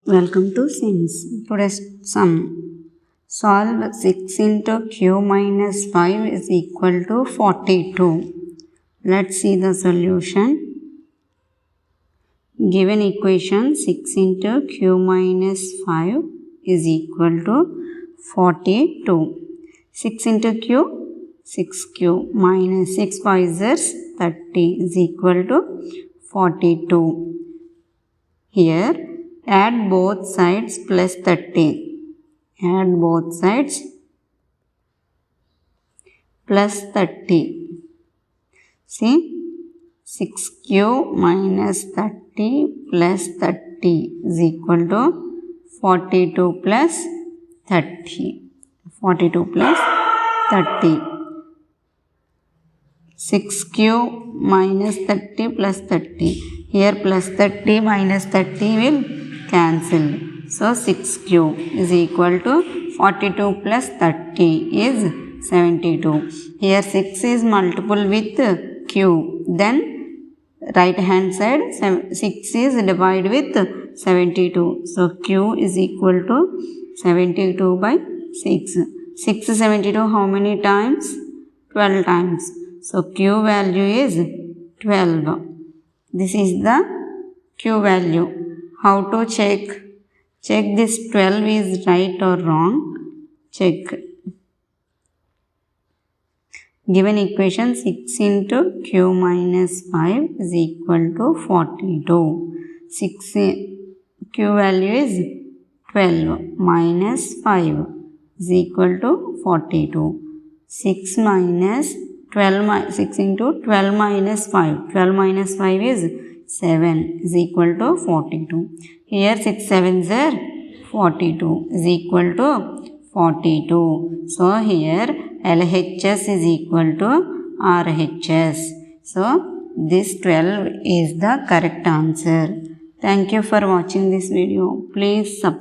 Welcome to Sims. Today's sum. Solve 6 into q minus 5 is equal to 42. Let's see the solution. Given equation 6 into q minus 5 is equal to 42. 6 into q, 6q minus 6 5 is 30 is equal to 42. Here add both sides plus 30. Add both sides plus 30. See, 6q minus 30 plus 30 is equal to 42 plus 30. 42 plus 30. 6q minus 30 plus 30. Here plus 30 minus 30 will cancel. So 6q is equal to 42 plus 30 is 72. Here 6 is multiple with q. Then right hand side 6 is divided with 72. So q is equal to 72 by 6. 6 72 how many times? 12 times. So q value is 12. This is the q value. How to check? Check this 12 is right or wrong. Check. Given equation 6 into q minus 5 is equal to 42. 6 q value is 12 minus 5 is equal to 42. 6 minus 12 6 into 12 minus 5. 12 minus 5 is 7 is equal to 42. Here 6 7s are 42 is equal to 42. So here LHS is equal to RHS. So this 12 is the correct answer. Thank you for watching this video. Please subscribe.